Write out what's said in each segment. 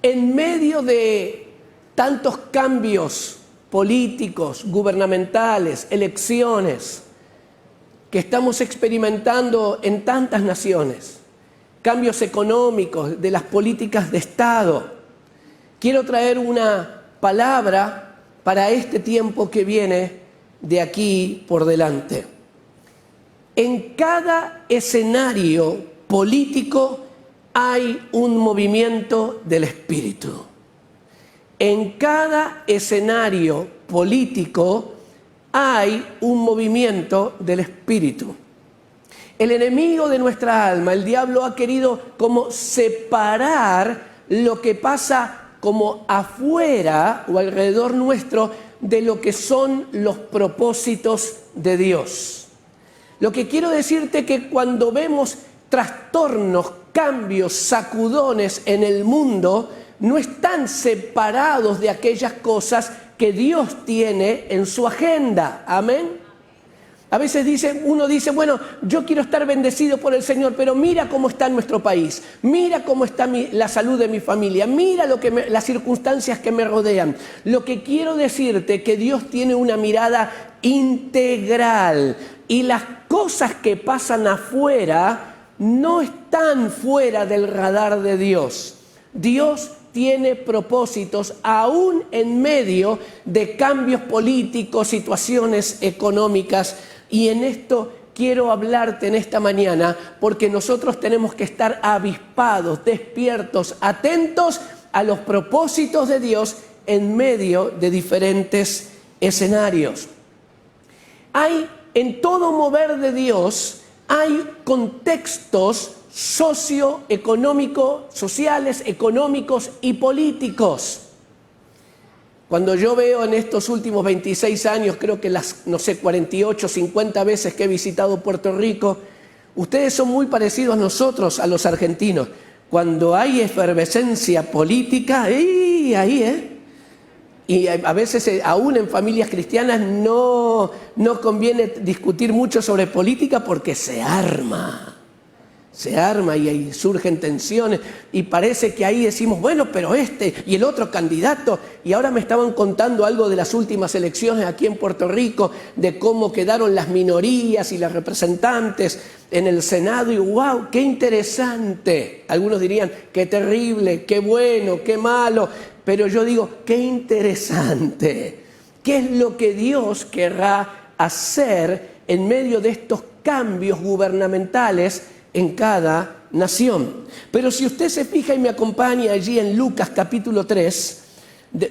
En medio de tantos cambios políticos, gubernamentales, elecciones que estamos experimentando en tantas naciones, cambios económicos, de las políticas de Estado, quiero traer una palabra para este tiempo que viene de aquí por delante. En cada escenario político hay un movimiento del Espíritu. En cada escenario político hay un movimiento del Espíritu. El enemigo de nuestra alma, el diablo, ha querido como separar lo que pasa como afuera o alrededor nuestro de lo que son los propósitos de Dios. Lo que quiero decirte es que cuando vemos trastornos, cambios, sacudones en el mundo, no están separados de aquellas cosas que Dios tiene en su agenda. Amén. A veces uno dice, bueno, yo quiero estar bendecido por el Señor, pero mira cómo está nuestro país, mira cómo está la salud de mi familia, mira las circunstancias que me rodean. Lo que quiero decirte es que Dios tiene una mirada integral y las cosas que pasan afuera no están fuera del radar de Dios. Dios tiene propósitos aún en medio de cambios políticos, situaciones económicas. Y en esto quiero hablarte en esta mañana porque nosotros tenemos que estar avispados, despiertos, atentos a los propósitos de Dios en medio de diferentes escenarios. En todo mover de Dios hay contextos socioeconómicos, sociales, económicos y políticos. Cuando yo veo en estos últimos 26 años, creo que 48, 50 veces que he visitado Puerto Rico, ustedes son muy parecidos a nosotros, a los argentinos. Cuando hay efervescencia política, ahí, Y a veces, aún en familias cristianas, no conviene discutir mucho sobre política porque se arma y ahí surgen tensiones y parece que ahí decimos, bueno, pero este y el otro candidato. Y ahora me estaban contando algo de las últimas elecciones aquí en Puerto Rico, de cómo quedaron las minorías y las representantes en el Senado y ¡wow! ¡Qué interesante! Algunos dirían, ¡qué terrible! ¡Qué bueno! ¡Qué malo! Pero yo digo, ¡qué interesante! ¿Qué es lo que Dios querrá hacer en medio de estos cambios gubernamentales en cada nación? Pero si usted se fija y me acompaña allí en Lucas capítulo 3,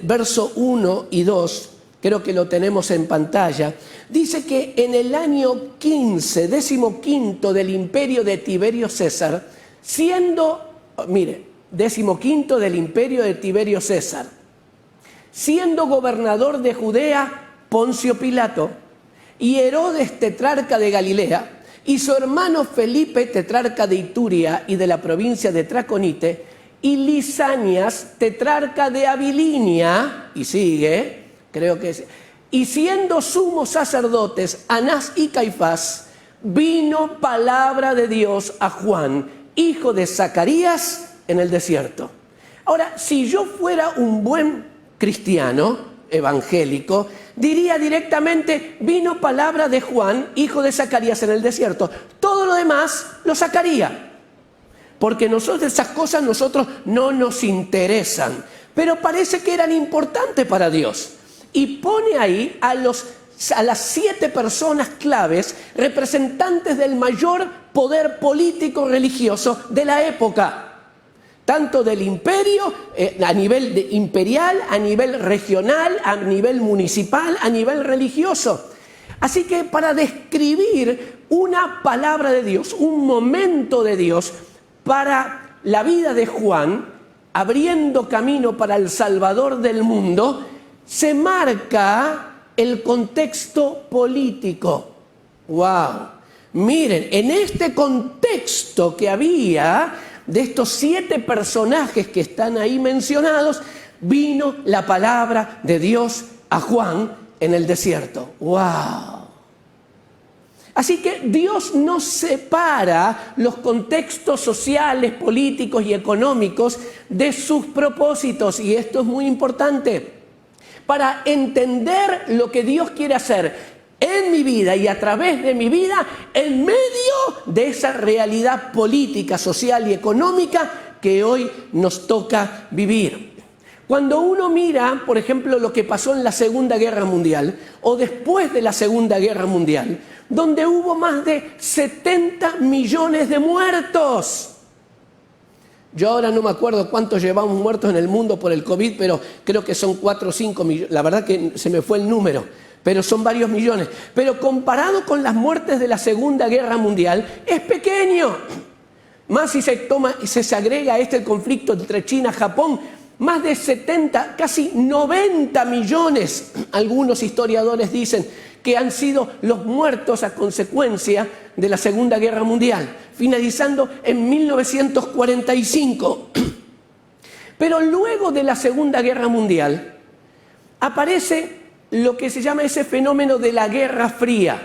verso 1 y 2, creo que lo tenemos en pantalla, dice que en el año 15, 15º del imperio de Tiberio César, siendo 15º del imperio de Tiberio César, siendo gobernador de Judea Poncio Pilato, y Herodes tetrarca de Galilea, y su hermano Felipe, tetrarca de Ituria y de la provincia de Traconite, y Lisanias, tetrarca de Abilinia, y sigue, creo que es, y siendo sumos sacerdotes Anás y Caifás, vino palabra de Dios a Juan, hijo de Zacarías, en el desierto. Ahora, si yo fuera un buen cristiano evangélico, diría directamente, vino palabra de Juan, hijo de Zacarías, en el desierto. Todo lo demás lo sacaría, porque esas cosas no nos interesan, pero parece que eran importantes para Dios. Y pone ahí a las 7 personas claves, representantes del mayor poder político religioso de la época. Tanto del imperio, a nivel imperial, a nivel regional, a nivel municipal, a nivel religioso. Así que para describir una palabra de Dios, un momento de Dios para la vida de Juan, abriendo camino para el Salvador del mundo, se marca el contexto político. ¡Wow! Miren, en este contexto que había de estos 7 personajes que están ahí mencionados, vino la palabra de Dios a Juan en el desierto. ¡Wow! Así que Dios no separa los contextos sociales, políticos y económicos de sus propósitos. Y esto es muy importante. Para entender lo que Dios quiere hacer en mi vida y a través de mi vida, en medio de esa realidad política, social y económica que hoy nos toca vivir. Cuando uno mira, por ejemplo, lo que pasó en la Segunda Guerra Mundial o después de la Segunda Guerra Mundial, donde hubo más de 70 millones de muertos. Yo ahora no me acuerdo cuántos llevamos muertos en el mundo por el COVID, pero creo que son 4 o 5 millones. La verdad que se me fue el número, pero son varios millones. Pero comparado con las muertes de la Segunda Guerra Mundial, es pequeño. Más si se agrega el conflicto entre China y Japón, más de 70, casi 90 millones, algunos historiadores dicen, que han sido los muertos a consecuencia de la Segunda Guerra Mundial, finalizando en 1945. Pero luego de la Segunda Guerra Mundial aparece lo que se llama ese fenómeno de la Guerra Fría,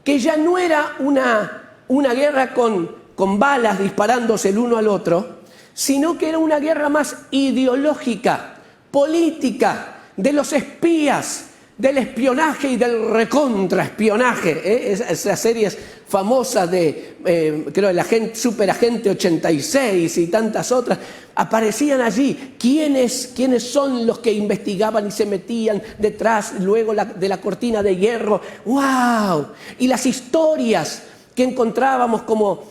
que ya no era una guerra con balas disparándose el uno al otro, sino que era una guerra más ideológica, política, de los espías, del espionaje y del recontraespionaje. Esas series famosas de, creo, el Superagente 86 y tantas otras, aparecían allí. ¿Quiénes son los que investigaban y se metían detrás luego de la cortina de hierro? ¡Wow! Y las historias que encontrábamos como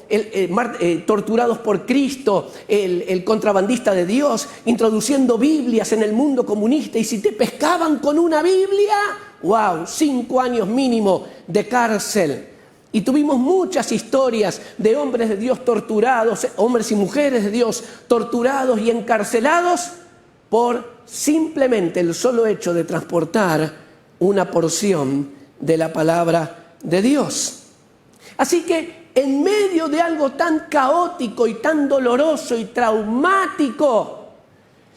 torturados por Cristo, el contrabandista de Dios, introduciendo Biblias en el mundo comunista, y si te pescaban con una Biblia, ¡wow!, 5 años mínimo de cárcel. Y tuvimos muchas historias de hombres de Dios torturados, hombres y mujeres de Dios torturados y encarcelados por simplemente el solo hecho de transportar una porción de la palabra de Dios. Así que en medio de algo tan caótico y tan doloroso y traumático,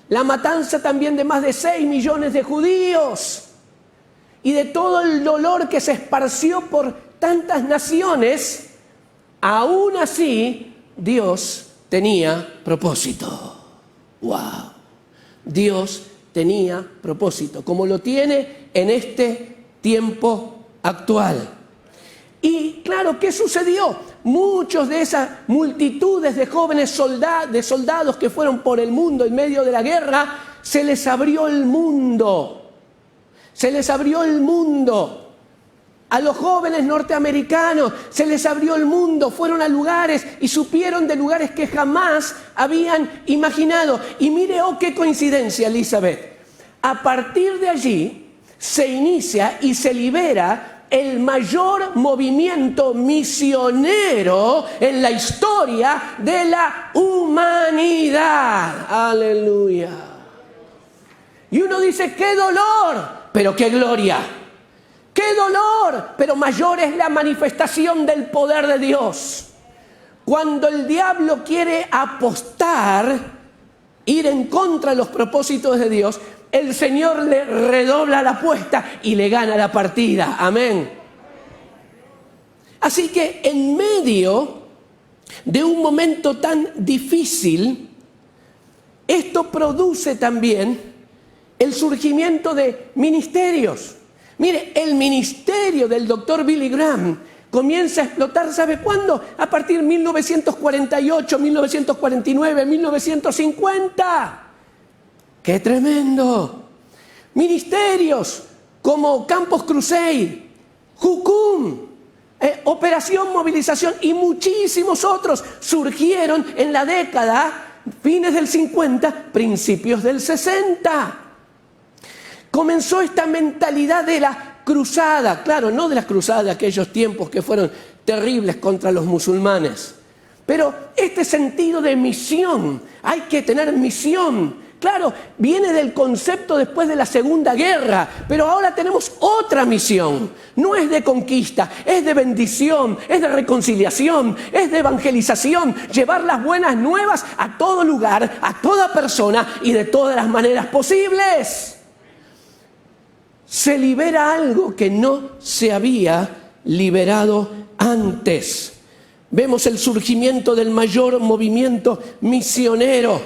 la matanza también de más de 6 millones de judíos y de todo el dolor que se esparció por tantas naciones, aún así Dios tenía propósito. ¡Wow! Dios tenía propósito, como lo tiene en este tiempo actual. Y claro, ¿qué sucedió? Muchos de esas multitudes de jóvenes soldados que fueron por el mundo en medio de la guerra, se les abrió el mundo. Se les abrió el mundo. A los jóvenes norteamericanos se les abrió el mundo, fueron a lugares y supieron de lugares que jamás habían imaginado. Y mire, oh, qué coincidencia, Elizabeth. A partir de allí se inicia y se libera el mayor movimiento misionero en la historia de la humanidad. ¡Aleluya! Y uno dice, ¡qué dolor! Pero ¡qué gloria! ¡Qué dolor! Pero mayor es la manifestación del poder de Dios. Cuando el diablo quiere apostar, ir en contra de los propósitos de Dios, el Señor le redobla la apuesta y le gana la partida. Amén. Así que en medio de un momento tan difícil, esto produce también el surgimiento de ministerios. Mire, el ministerio del doctor Billy Graham comienza a explotar, ¿sabe cuándo? A partir de 1948, 1949, 1950. ¡Qué tremendo! Ministerios como Campus Crusade, Jucum, Operación Movilización y muchísimos otros surgieron en la década, fines del 50, principios del 60. Comenzó esta mentalidad de la cruzada, claro, no de la cruzada de aquellos tiempos que fueron terribles contra los musulmanes, pero este sentido de misión, hay que tener misión. Claro, viene del concepto después de la Segunda Guerra, pero ahora tenemos otra misión. No es de conquista, es de bendición, es de reconciliación, es de evangelización, llevar las buenas nuevas a todo lugar, a toda persona y de todas las maneras posibles. Se libera algo que no se había liberado antes. Vemos el surgimiento del mayor movimiento misionero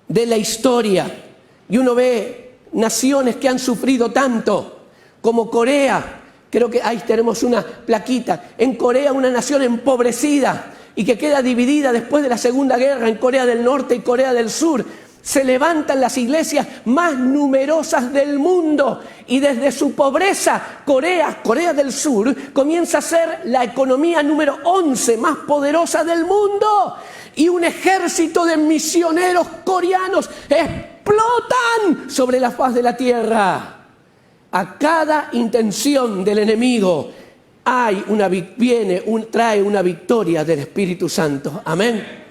de la historia. Y uno ve naciones que han sufrido tanto, como Corea. Creo que ahí tenemos una plaquita. En Corea, una nación empobrecida y que queda dividida después de la Segunda Guerra en Corea del Norte y Corea del Sur. Se levantan las iglesias más numerosas del mundo y desde su pobreza, Corea del Sur, comienza a ser la economía número 11 más poderosa del mundo. Y un ejército de misioneros coreanos explotan sobre la faz de la tierra. A cada intención del enemigo trae una victoria del Espíritu Santo. Amén.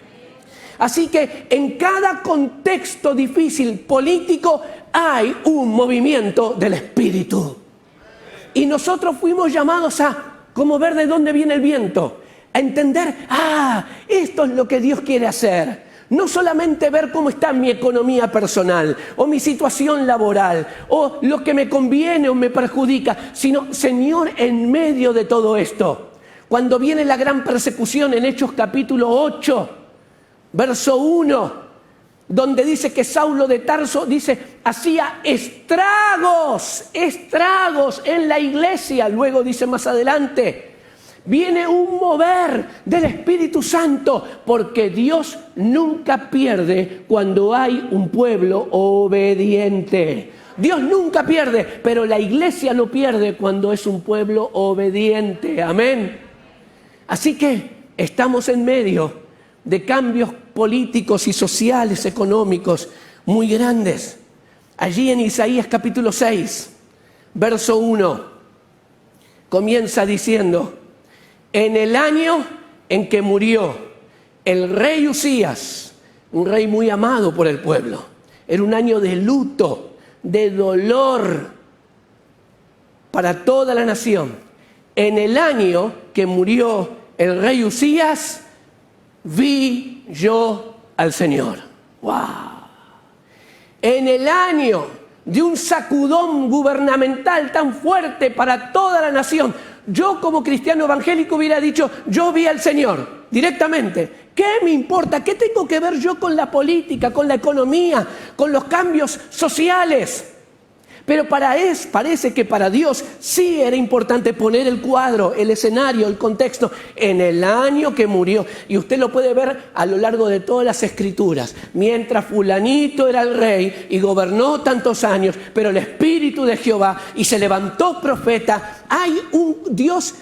Así que en cada contexto difícil político hay un movimiento del Espíritu. Y nosotros fuimos llamados a como ver de dónde viene el viento, a entender, esto es lo que Dios quiere hacer. No solamente ver cómo está mi economía personal o mi situación laboral o lo que me conviene o me perjudica, sino, Señor, en medio de todo esto, cuando viene la gran persecución en Hechos capítulo 8, verso 1, donde dice que Saulo de Tarso, hacía estragos en la iglesia. Luego dice más adelante, viene un mover del Espíritu Santo, porque Dios nunca pierde cuando hay un pueblo obediente. Dios nunca pierde, pero la iglesia no pierde cuando es un pueblo obediente. Amén. Así que estamos en medio de cambios políticos y sociales, económicos muy grandes. Allí en Isaías capítulo 6, verso 1, comienza diciendo: en el año en que murió el rey Usías, un rey muy amado por el pueblo, era un año de luto, de dolor para toda la nación. En el año que murió el rey Usías, vi yo al Señor. ¡Wow! En el año de un sacudón gubernamental tan fuerte para toda la nación, yo como cristiano evangélico hubiera dicho, yo vi al Señor directamente. ¿Qué me importa? ¿Qué tengo que ver yo con la política, con la economía, con los cambios sociales? Pero parece que para Dios sí era importante poner el cuadro, el escenario, el contexto, en el año que murió. Y usted lo puede ver a lo largo de todas las escrituras. Mientras fulanito era el rey y gobernó tantos años, pero el Espíritu de Jehová y se levantó profeta, hay un Dios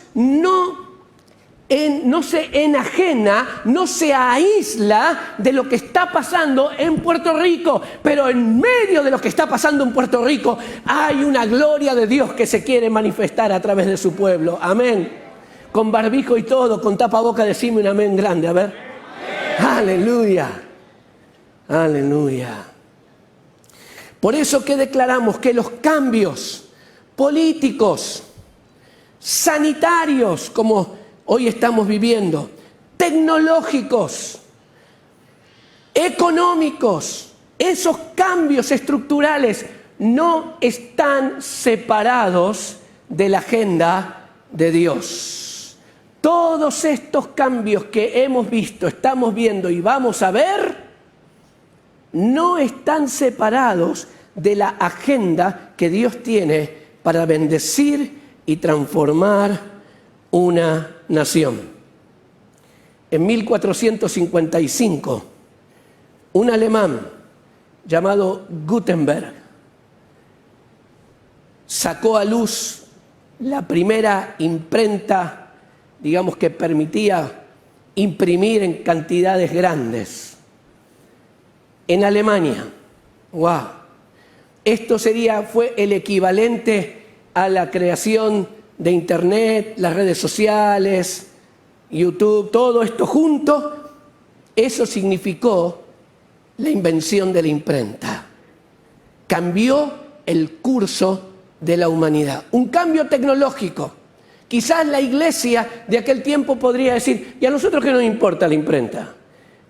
no se enajena, no se aísla de lo que está pasando en Puerto Rico, pero en medio de lo que está pasando en Puerto Rico hay una gloria de Dios que se quiere manifestar a través de su pueblo. Amén. Con barbijo y todo, con tapaboca, decime un amén grande, a ver. Aleluya, aleluya. Por eso que declaramos que los cambios políticos, sanitarios, como hoy estamos viviendo, tecnológicos, económicos, esos cambios estructurales no están separados de la agenda de Dios. Todos estos cambios que hemos visto, estamos viendo y vamos a ver, no están separados de la agenda que Dios tiene para bendecir y transformar una nación. En 1455, un alemán llamado Gutenberg sacó a luz la primera imprenta, digamos, que permitía imprimir en cantidades grandes. En Alemania, ¡wow! Esto fue el equivalente a la creación de Internet, las redes sociales, YouTube, todo esto junto. Eso significó la invención de la imprenta. Cambió el curso de la humanidad. Un cambio tecnológico. Quizás la iglesia de aquel tiempo podría decir, ¿y a nosotros qué nos importa la imprenta?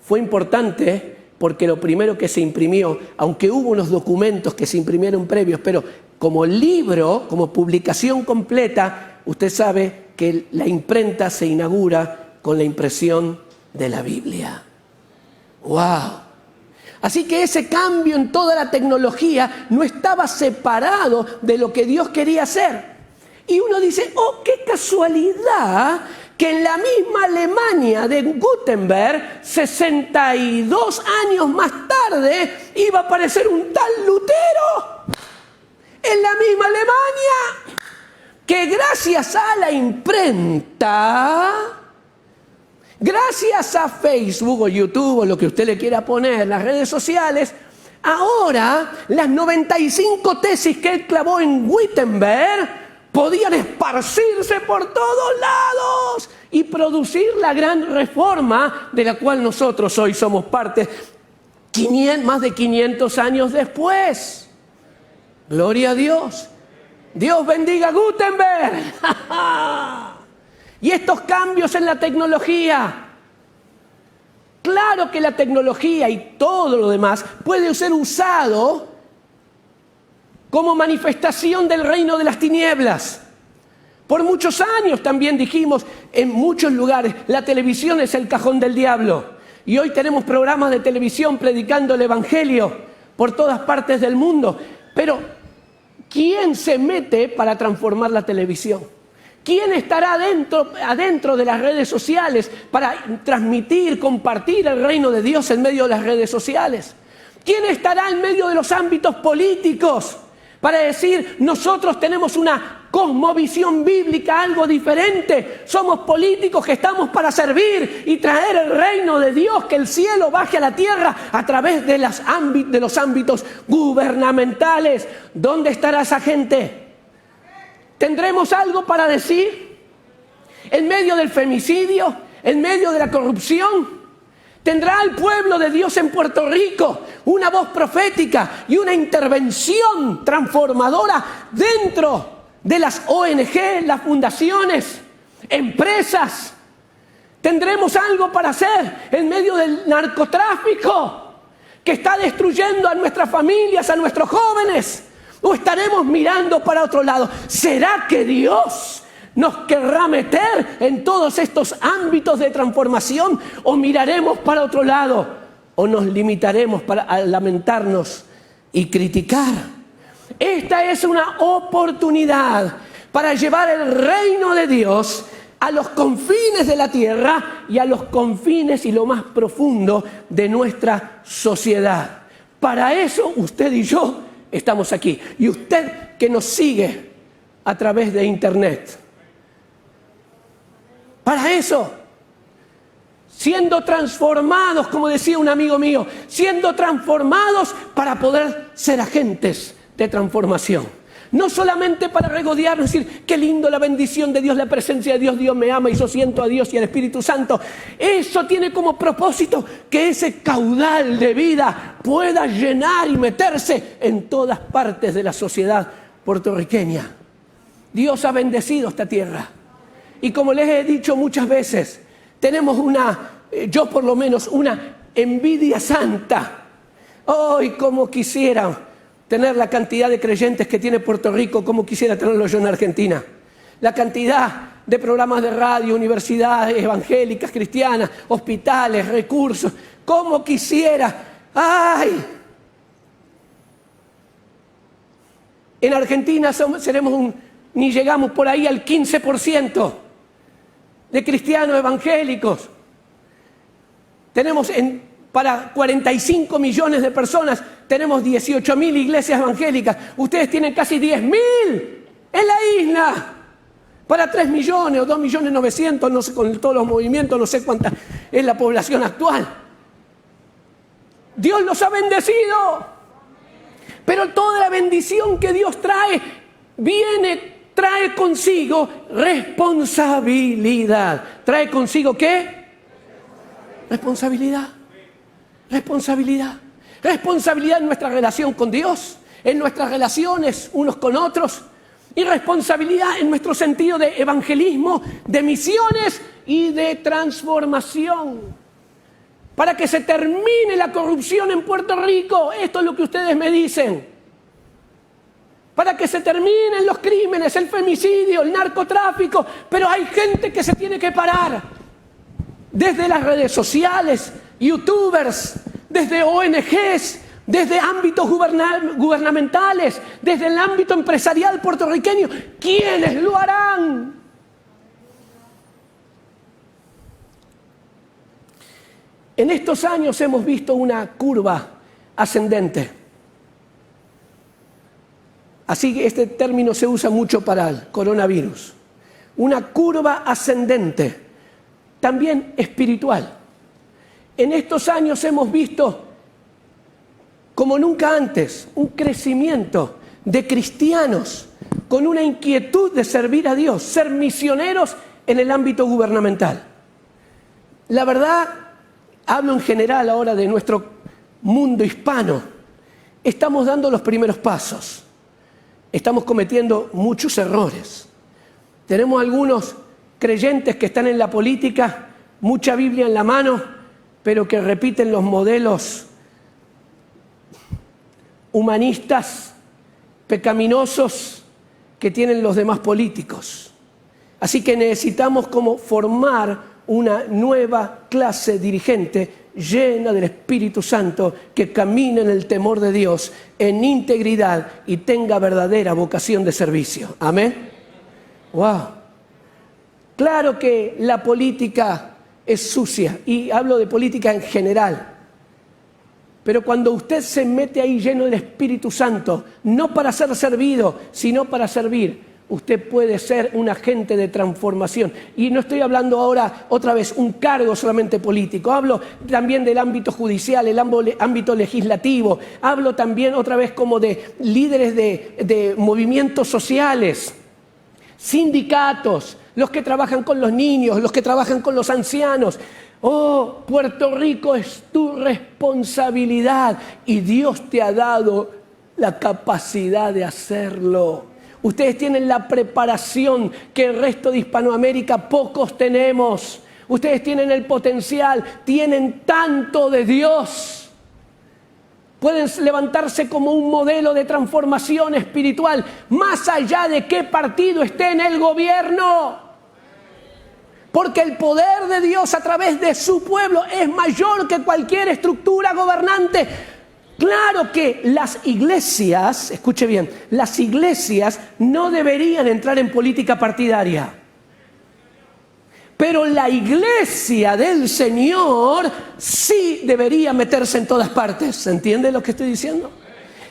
Fue importante porque lo primero que se imprimió, aunque hubo unos documentos que se imprimieron previos, pero como libro, como publicación completa, usted sabe que la imprenta se inaugura con la impresión de la Biblia. ¡Wow! Así que ese cambio en toda la tecnología no estaba separado de lo que Dios quería hacer. Y uno dice, oh, qué casualidad que en la misma Alemania de Gutenberg, 62 años más tarde, iba a aparecer un tal Lutero. En la misma Alemania, que gracias a la imprenta, gracias a Facebook o YouTube o lo que usted le quiera poner, las redes sociales, ahora las 95 tesis que él clavó en Gutenberg podían esparcirse por todos lados y producir la gran reforma de la cual nosotros hoy somos parte, más de 500 años después. Gloria a Dios. Dios bendiga a Gutenberg. Y estos cambios en la tecnología. Claro que la tecnología y todo lo demás puede ser usado como manifestación del reino de las tinieblas. Por muchos años también dijimos, en muchos lugares, la televisión es el cajón del diablo. Y hoy tenemos programas de televisión predicando el evangelio por todas partes del mundo. Pero, ¿quién se mete para transformar la televisión? ¿Quién estará adentro de las redes sociales para transmitir, compartir el reino de Dios en medio de las redes sociales? ¿Quién estará en medio de los ámbitos políticos para decir, nosotros tenemos una cosmovisión bíblica, algo diferente? Somos políticos que estamos para servir y traer el reino de Dios, que el cielo baje a la tierra a través de los ámbitos gubernamentales. ¿Dónde estará esa gente? ¿Tendremos algo para decir? ¿En medio del femicidio? ¿En medio de la corrupción? ¿Tendrá el pueblo de Dios en Puerto Rico una voz profética y una intervención transformadora dentro de las ONG, las fundaciones, empresas? ¿Tendremos algo para hacer en medio del narcotráfico que está destruyendo a nuestras familias, a nuestros jóvenes? ¿O estaremos mirando para otro lado? ¿Será que Dios nos querrá meter en todos estos ámbitos de transformación? ¿O miraremos para otro lado? ¿O nos limitaremos a lamentarnos y criticar? Esta es una oportunidad para llevar el reino de Dios a los confines de la tierra y a los confines y lo más profundo de nuestra sociedad. Para eso usted y yo estamos aquí. Y usted que nos sigue a través de internet. Para eso, siendo transformados, como decía un amigo mío, siendo transformados para poder ser agentes de transformación. No solamente para regodearnos y decir, qué lindo la bendición de Dios, la presencia de Dios, Dios me ama y yo siento a Dios y al Espíritu Santo. Eso tiene como propósito que ese caudal de vida pueda llenar y meterse en todas partes de la sociedad puertorriqueña. Dios ha bendecido esta tierra. Y como les he dicho muchas veces, tenemos yo por lo menos, una envidia santa. ¡Ay, cómo quisiera tener la cantidad de creyentes que tiene Puerto Rico, como quisiera tenerlo yo en Argentina! La cantidad de programas de radio, universidades evangélicas, cristianas, hospitales, recursos. ¡Cómo quisiera! ¡Ay! En Argentina ni llegamos por ahí al 15% de cristianos evangélicos. Tenemos para 45 millones de personas, tenemos 18.000 iglesias evangélicas. Ustedes tienen casi 10.000 en la isla. Para 3 millones o 2.900.000, no sé, con todos los movimientos, no sé cuánta es la población actual. Dios los ha bendecido. Pero toda la bendición que Dios trae, trae consigo responsabilidad. ¿Trae consigo qué? Responsabilidad. Responsabilidad. Responsabilidad en nuestra relación con Dios, en nuestras relaciones unos con otros, y responsabilidad en nuestro sentido de evangelismo, de misiones y de transformación. Para que se termine la corrupción en Puerto Rico. Esto es lo que ustedes me dicen. para que se terminen los crímenes, el femicidio, el narcotráfico, pero hay gente que se tiene que parar. Desde las redes sociales, youtubers, desde ONGs, desde ámbitos gubernamentales, desde el ámbito empresarial puertorriqueño. ¿Quiénes lo harán? En estos años hemos visto una curva ascendente. Así que este término se usa mucho para el coronavirus. Una curva ascendente, también espiritual. En estos años hemos visto, como nunca antes, un crecimiento de cristianos con una inquietud de servir a Dios, ser misioneros en el ámbito gubernamental. La verdad, hablo en general ahora de nuestro mundo hispano. Estamos dando los primeros pasos. Estamos cometiendo muchos errores. Tenemos algunos creyentes que están en la política, mucha Biblia en la mano, pero que repiten los modelos humanistas, pecaminosos que tienen los demás políticos. Así que necesitamos como formar una nueva clase dirigente llena del Espíritu Santo, que camine en el temor de Dios, en integridad y tenga verdadera vocación de servicio. Amén. Wow. Claro que la política es sucia, y hablo de política en general. Pero cuando usted se mete ahí lleno del Espíritu Santo, no para ser servido, sino para servir, usted puede ser un agente de transformación. Y no estoy hablando ahora, otra vez, un cargo solamente político. Hablo también del ámbito judicial, el ámbito legislativo. Hablo también otra vez como de líderes de movimientos sociales, sindicatos, los que trabajan con los niños, los que trabajan con los ancianos. Oh, Puerto Rico es tu responsabilidad y Dios te ha dado la capacidad de hacerlo. Ustedes tienen la preparación que el resto de Hispanoamérica pocos tenemos. Ustedes tienen el potencial, tienen tanto de Dios. Pueden levantarse como un modelo de transformación espiritual, más allá de qué partido esté en el gobierno. Porque el poder de Dios a través de su pueblo es mayor que cualquier estructura gobernante. Claro que las iglesias, escuche bien, las iglesias no deberían entrar en política partidaria. Pero la iglesia del Señor sí debería meterse en todas partes. ¿Se entiende lo que estoy diciendo?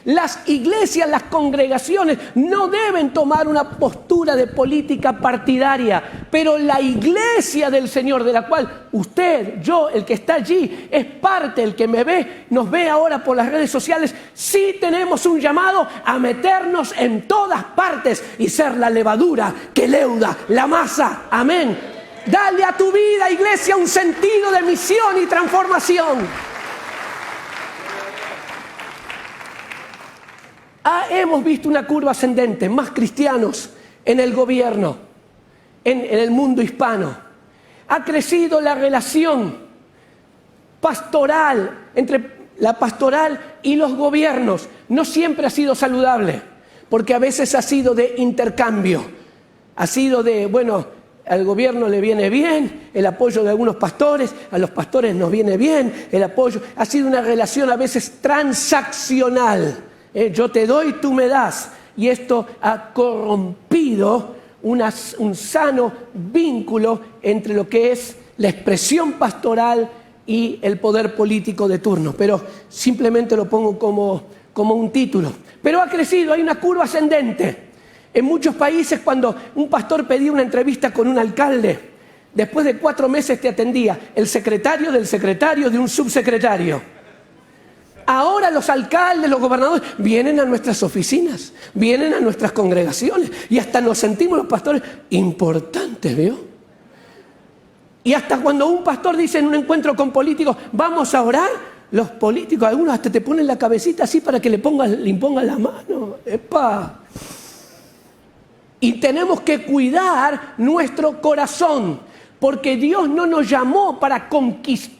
Las iglesias, las congregaciones no deben tomar una postura de política partidaria, pero la iglesia del Señor, de la cual usted, yo, el que está allí, es parte, el que me ve, nos ve ahora por las redes sociales, sí tenemos un llamado a meternos en todas partes y ser la levadura que leuda la masa. Amén. Dale a tu vida, iglesia, un sentido de misión y transformación. Hemos visto una curva ascendente, más cristianos en el gobierno, en el mundo hispano. Ha crecido la relación pastoral, entre la pastoral y los gobiernos. No siempre ha sido saludable, porque a veces ha sido de intercambio. Ha sido de, bueno, al gobierno le viene bien el apoyo de algunos pastores, a los pastores nos viene bien el apoyo. Ha sido una relación a veces transaccional. Yo te doy, tú me das. Y esto ha corrompido un sano vínculo entre lo que es la expresión pastoral y el poder político de turno. Pero simplemente lo pongo como un título. Pero ha crecido, hay una curva ascendente. En muchos países, cuando un pastor pedía una entrevista con un alcalde, después de 4 meses te atendía el secretario del secretario de un subsecretario. Ahora los alcaldes, los gobernadores vienen a nuestras oficinas, vienen a nuestras congregaciones y hasta nos sentimos los pastores importantes, ¿vio? Y hasta cuando un pastor dice en un encuentro con políticos, vamos a orar, los políticos, algunos hasta te ponen la cabecita así para que le impongan la mano. ¡Epa! Y tenemos que cuidar nuestro corazón, porque Dios no nos llamó para conquistar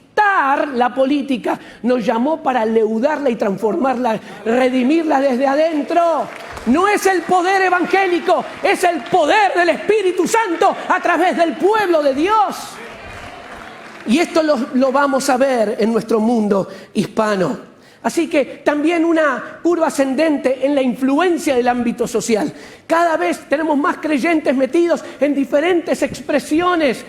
la política, nos llamó para leudarla y transformarla, redimirla desde adentro. No es el poder evangélico, es el poder del Espíritu Santo a través del pueblo de Dios. Y esto lo vamos a ver en nuestro mundo hispano. Así que también una curva ascendente en la influencia del ámbito social. Cada vez tenemos más creyentes metidos en diferentes expresiones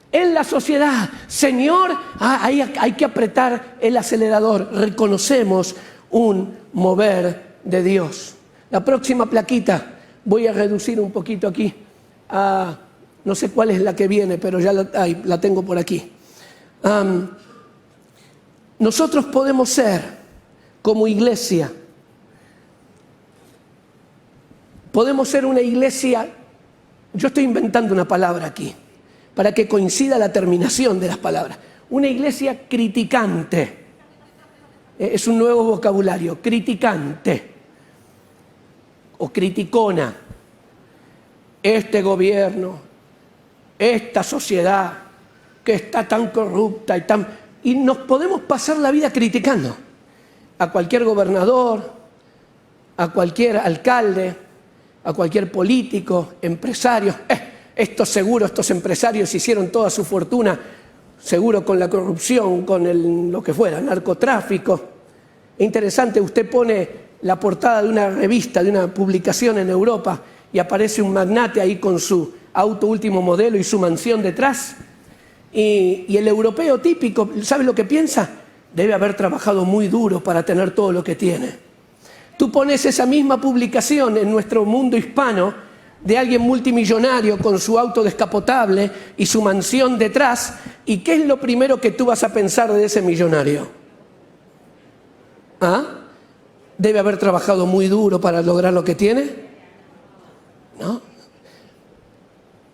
en la sociedad. Señor, hay que apretar el acelerador. Reconocemos un mover de Dios. La próxima plaquita, voy a reducir un poquito aquí. No sé cuál es la que viene, pero ya la tengo por aquí. Nosotros podemos ser, como iglesia, podemos ser una iglesia, yo estoy inventando una palabra aquí, para que coincida la terminación de las palabras. Una iglesia criticante. Es un nuevo vocabulario, criticante o criticona. Este gobierno, esta sociedad que está tan corrupta y nos podemos pasar la vida criticando a cualquier gobernador, a cualquier alcalde, a cualquier político, empresario. Estos empresarios hicieron toda su fortuna, seguro con la corrupción, con lo que fuera, narcotráfico. Interesante, usted pone la portada de una revista, de una publicación en Europa, y aparece un magnate ahí con su auto último modelo y su mansión detrás. Y el europeo típico, ¿sabe lo que piensa? Debe haber trabajado muy duro para tener todo lo que tiene. Tú pones esa misma publicación en nuestro mundo hispano de alguien multimillonario con su auto descapotable y su mansión detrás, ¿y qué es lo primero que tú vas a pensar de ese millonario? ¿Debe haber trabajado muy duro para lograr lo que tiene? ¿No?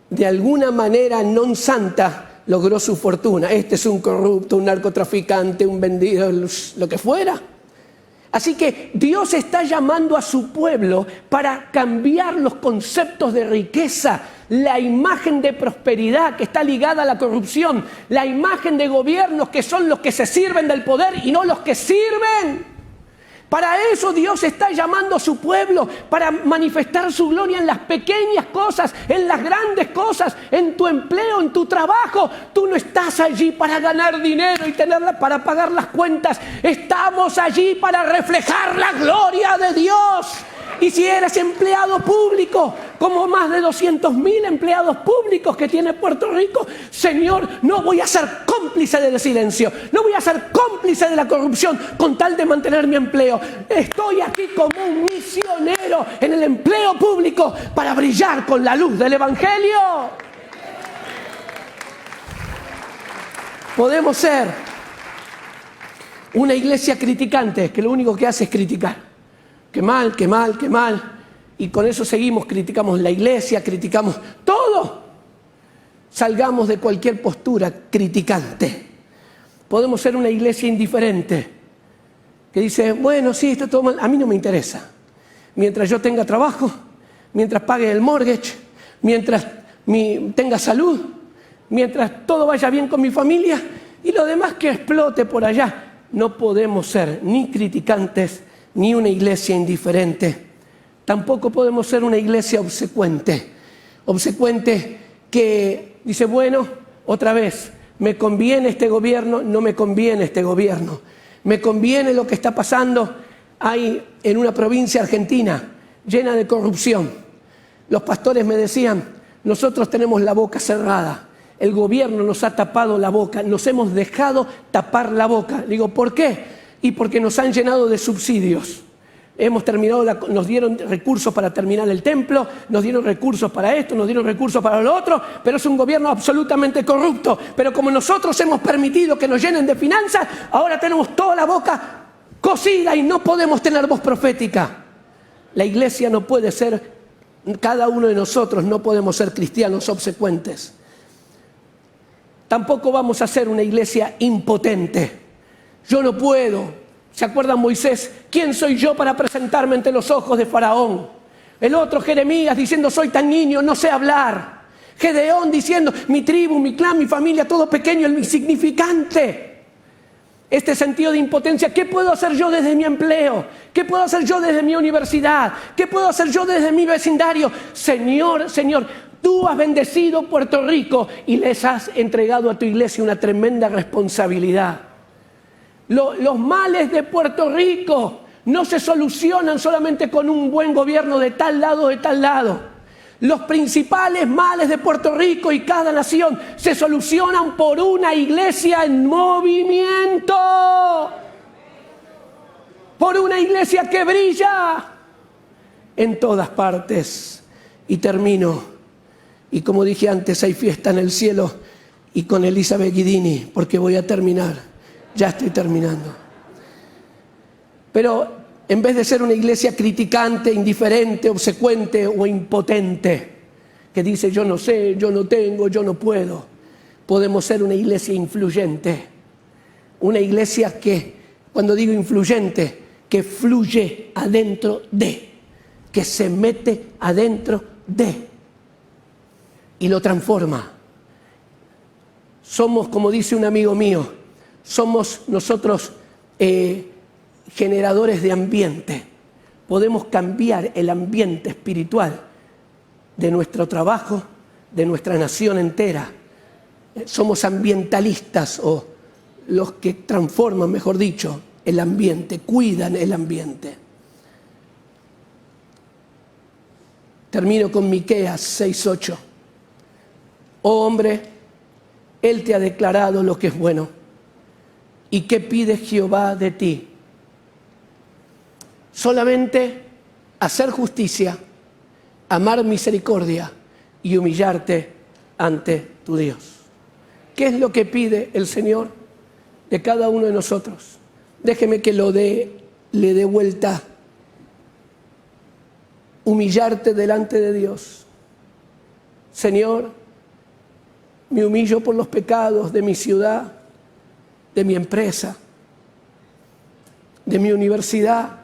De alguna manera non santa logró su fortuna. Este es un corrupto, un narcotraficante, un vendido, lo que fuera. Así que Dios está llamando a su pueblo para cambiar los conceptos de riqueza, la imagen de prosperidad que está ligada a la corrupción, la imagen de gobiernos que son los que se sirven del poder y no los que sirven. Para eso Dios está llamando a su pueblo, para manifestar su gloria en las pequeñas cosas, en las grandes cosas, en tu empleo, en tu trabajo. Tú no estás allí para ganar dinero y para pagar las cuentas. Estamos allí para reflejar la gloria de Dios. Y si eres empleado público, como más de 200.000 empleados públicos que tiene Puerto Rico, Señor, no voy a ser cómplice del silencio, no voy a ser cómplice de la corrupción con tal de mantener mi empleo. Estoy aquí como un misionero en el empleo público para brillar con la luz del Evangelio. Podemos ser una iglesia criticante, que lo único que hace es criticar. Qué mal, qué mal, qué mal. Y con eso seguimos, criticamos la iglesia, criticamos todo. Salgamos de cualquier postura criticante. Podemos ser una iglesia indiferente, que dice, bueno, sí, está todo mal, a mí no me interesa. Mientras yo tenga trabajo, mientras pague el mortgage, mientras tenga salud, mientras todo vaya bien con mi familia, y lo demás que explote por allá. No podemos ser ni criticantes, ni una iglesia indiferente. Tampoco podemos ser una iglesia obsecuente. Obsecuente que dice, bueno, otra vez, me conviene este gobierno, no me conviene este gobierno. Me conviene lo que está pasando ahí en una provincia argentina llena de corrupción. Los pastores me decían, nosotros tenemos la boca cerrada. El gobierno nos ha tapado la boca, nos hemos dejado tapar la boca. Digo, ¿por qué? Y porque nos han llenado de subsidios. Nos dieron recursos para terminar el templo, nos dieron recursos para esto, nos dieron recursos para lo otro, pero es un gobierno absolutamente corrupto. Pero como nosotros hemos permitido que nos llenen de finanzas, ahora tenemos toda la boca cosida y no podemos tener voz profética. La iglesia no puede ser, cada uno de nosotros no podemos ser cristianos obsecuentes. Tampoco vamos a ser una iglesia impotente. Yo no puedo. ¿Se acuerdan Moisés? ¿Quién soy yo para presentarme ante los ojos de Faraón? El otro Jeremías diciendo, soy tan niño, no sé hablar. Gedeón diciendo, mi tribu, mi clan, mi familia, todo pequeño, el insignificante. este sentido de impotencia. ¿Qué puedo hacer yo desde mi empleo? ¿Qué puedo hacer yo desde mi universidad? ¿Qué puedo hacer yo desde mi vecindario? Señor, Señor, tú has bendecido Puerto Rico y les has entregado a tu iglesia una tremenda responsabilidad. Los males de Puerto Rico no se solucionan solamente con un buen gobierno de tal lado o de tal lado. Los principales males de Puerto Rico y cada nación se solucionan por una iglesia en movimiento. Por una iglesia que brilla en todas partes. Y termino. Y como dije antes, hay fiesta en el cielo y con Elizabeth Guidini, porque voy a terminar. Ya estoy terminando. Pero en vez de ser una iglesia criticante, indiferente, obsecuente o impotente, que dice yo no sé, yo no tengo, yo no puedo, podemos ser una iglesia influyente. Una iglesia que, cuando digo influyente, que fluye adentro de, que se mete adentro de y lo transforma. Somos, como dice un amigo mío, somos nosotros generadores de ambiente. Podemos cambiar el ambiente espiritual de nuestro trabajo, de nuestra nación entera. Somos ambientalistas, o los que transforman, mejor dicho, el ambiente, cuidan el ambiente. Termino con Miqueas 6:8. Oh hombre, Él te ha declarado lo que es bueno. ¿Y qué pide Jehová de ti? Solamente hacer justicia, amar misericordia y humillarte ante tu Dios. ¿Qué es lo que pide el Señor de cada uno de nosotros? Déjeme que le dé vuelta. Humillarte delante de Dios. Señor, me humillo por los pecados de mi ciudad, de mi empresa, de mi universidad.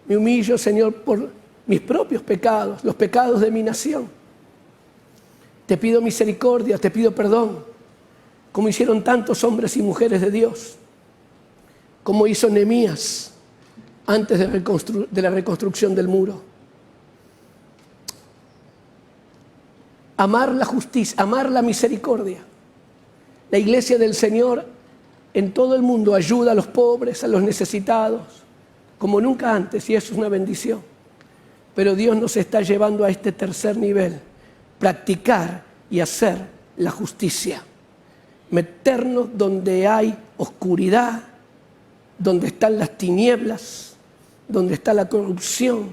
Me humillo, Señor, por mis propios pecados, los pecados de mi nación. Te pido misericordia, te pido perdón, como hicieron tantos hombres y mujeres de Dios, como hizo Nehemías antes de la reconstrucción del muro. Amar la justicia, amar la misericordia. La iglesia del Señor en todo el mundo ayuda a los pobres, a los necesitados, como nunca antes, y eso es una bendición. Pero Dios nos está llevando a este tercer nivel, practicar y hacer la justicia. Meternos donde hay oscuridad, donde están las tinieblas, donde está la corrupción,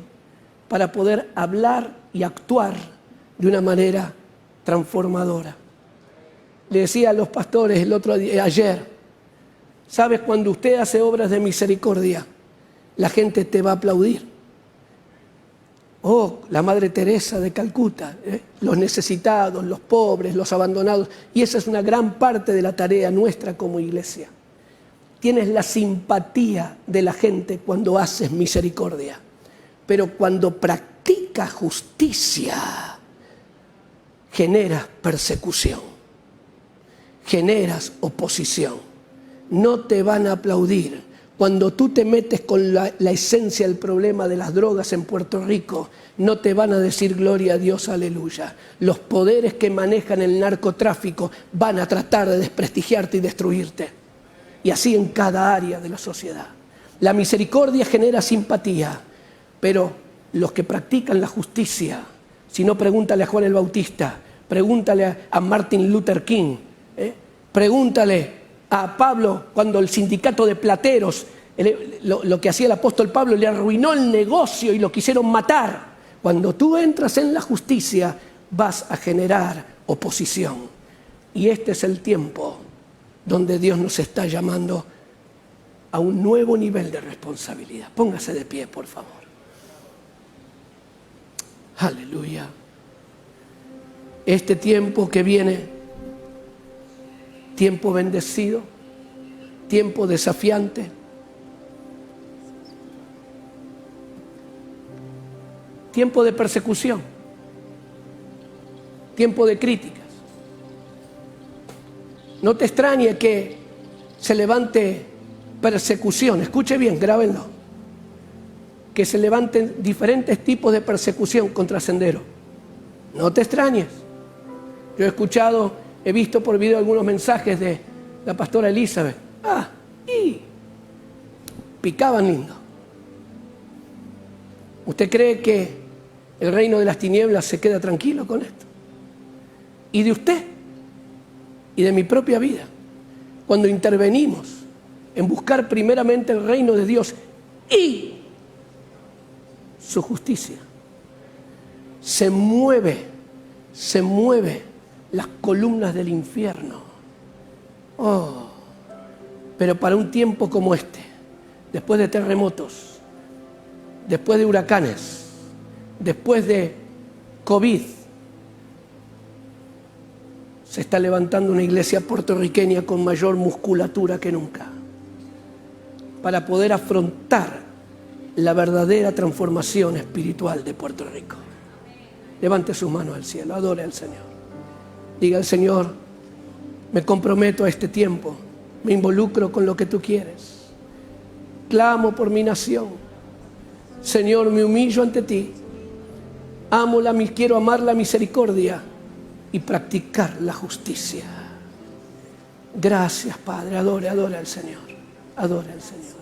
para poder hablar y actuar de una manera transformadora. Le decía a los pastores ayer, ¿sabes? Cuando usted hace obras de misericordia, la gente te va a aplaudir. Oh, la Madre Teresa de Calcuta, los necesitados, los pobres, los abandonados. Y esa es una gran parte de la tarea nuestra como iglesia. Tienes la simpatía de la gente cuando haces misericordia. Pero cuando practicas justicia, generas persecución, generas oposición. No te van a aplaudir. Cuando tú te metes con la esencia del problema de las drogas en Puerto Rico, no te van a decir gloria a Dios, aleluya. Los poderes que manejan el narcotráfico van a tratar de desprestigiarte y destruirte. Y así en cada área de la sociedad. La misericordia genera simpatía, pero los que practican la justicia, si no, pregúntale a Juan el Bautista, pregúntale a Martin Luther King, pregúntale a Pablo cuando el sindicato de plateros, lo que hacía el apóstol Pablo, le arruinó el negocio y lo quisieron matar. Cuando tú entras en la justicia, vas a generar oposición. Y este es el tiempo donde Dios nos está llamando a un nuevo nivel de responsabilidad. Póngase de pie, por favor. Aleluya. Este tiempo que viene, tiempo bendecido, tiempo desafiante, tiempo de persecución, tiempo de críticas. No te extrañe que se levante persecución, escuche bien, grábenlo, que se levanten diferentes tipos de persecución contra Sendero. No te extrañes. Yo he escuchado, he visto por video algunos mensajes de la pastora Elizabeth. Y picaban lindo. ¿Usted cree que el reino de las tinieblas se queda tranquilo con esto? Y de usted y de mi propia vida, cuando intervenimos en buscar primeramente el reino de Dios y su justicia, se mueve las columnas del infierno. Pero para un tiempo como este, después de terremotos, después de huracanes, después de COVID, se está levantando una iglesia puertorriqueña con mayor musculatura que nunca para poder afrontar la verdadera transformación espiritual de Puerto Rico. Levante sus manos al cielo, adore al Señor. Diga al Señor, me comprometo a este tiempo, me involucro con lo que tú quieres. Clamo por mi nación. Señor, me humillo ante ti. Quiero amar la misericordia y practicar la justicia. Gracias, Padre. Adore al Señor. Adore al Señor.